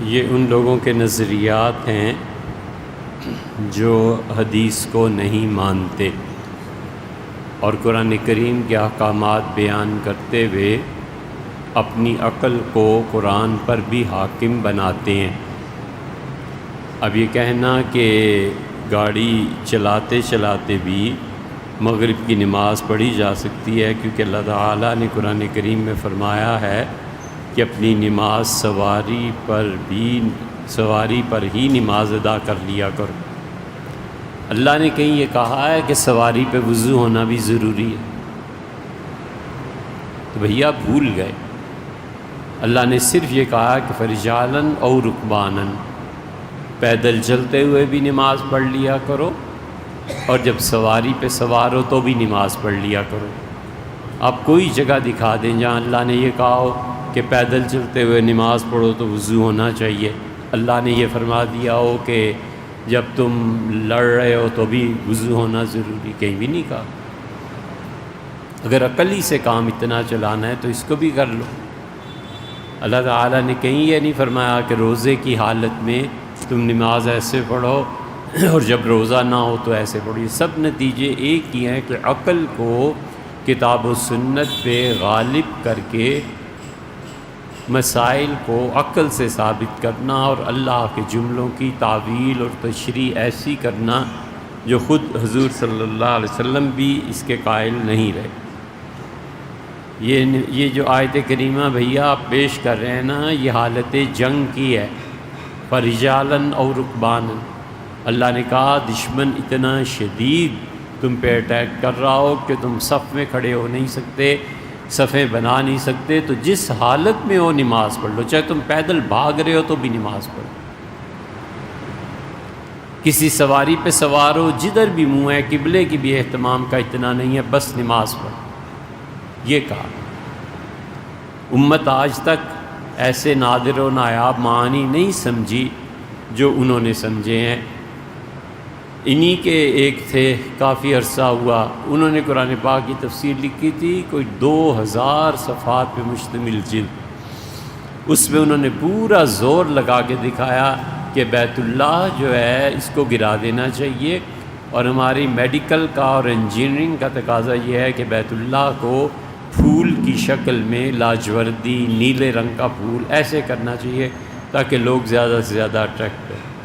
یہ ان لوگوں کے نظریات ہیں جو حدیث کو نہیں مانتے اور قرآن کریم کے احکامات بیان کرتے ہوئے اپنی عقل کو قرآن پر بھی حاکم بناتے ہیں۔ اب یہ کہنا کہ گاڑی چلاتے چلاتے بھی مغرب کی نماز پڑھی جا سکتی ہے، کیونکہ اللہ تعالیٰ نے قرآن کریم میں فرمایا ہے کہ اپنی نماز سواری پر ہی نماز ادا کر لیا کرو۔ اللہ نے کہیں یہ کہا ہے کہ سواری پہ وضو ہونا بھی ضروری ہے، تو بھیا بھول گئے۔ اللہ نے صرف یہ کہا کہ فرجالن اور رکبانن، پیدل چلتے ہوئے بھی نماز پڑھ لیا کرو اور جب سواری پہ سوار ہو تو بھی نماز پڑھ لیا کرو۔ آپ کوئی جگہ دکھا دیں جہاں اللہ نے یہ کہا ہو کہ پیدل چلتے ہوئے نماز پڑھو تو وضو ہونا چاہیے، اللہ نے یہ فرما دیا ہو کہ جب تم لڑ رہے ہو تو بھی وضو ہونا ضروری، کہیں بھی نہیں کہا۔ اگر عقل ہی سے کام اتنا چلانا ہے تو اس کو بھی کر لو۔ اللہ تعالیٰ نے کہیں یہ نہیں فرمایا کہ روزے کی حالت میں تم نماز ایسے پڑھو اور جب روزہ نہ ہو تو ایسے پڑھو۔ یہ سب نتیجے ایک ہی ہیں کہ عقل کو کتاب و سنت پہ غالب کر کے مسائل کو عقل سے ثابت کرنا اور اللہ کے جملوں کی تعویل اور تشریح ایسی کرنا جو خود حضور صلی اللہ علیہ وسلم بھی اس کے قائل نہیں رہے۔ یہ جو آیت کریمہ بھیا آپ پیش کر رہے ہیں نا، یہ حالت جنگ کی ہے، فرجالن اور رکبانن۔ اللہ نے کہا دشمن اتنا شدید تم پہ اٹیک کر رہا ہو کہ تم صف میں کھڑے ہو نہیں سکتے، صفیں بنا نہیں سکتے، تو جس حالت میں ہو نماز پڑھ لو، چاہے تم پیدل بھاگ رہے ہو تو بھی نماز پڑھو، کسی سواری پہ سوار ہو، جدھر بھی منہ ہے، قبلے کی بھی اہتمام کا اتنا نہیں ہے، بس نماز پڑھو۔ یہ کہا امت آج تک ایسے نادر و نایاب معانی نہیں سمجھی جو انہوں نے سمجھے ہیں۔ انہی کے ایک تھے، کافی عرصہ ہوا، انہوں نے قرآن پاک کی تفسیر لکھی تھی، کوئی 2000 صفحات پہ مشتمل جلد۔ اس میں انہوں نے پورا زور لگا کے دکھایا کہ بیت اللہ جو ہے اس کو گرا دینا چاہیے، اور ہماری میڈیکل کا اور انجینئرنگ کا تقاضا یہ ہے کہ بیت اللہ کو پھول کی شکل میں لاجوردی نیلے رنگ کا پھول ایسے کرنا چاہیے تاکہ لوگ زیادہ سے زیادہ اٹریکٹ کریں۔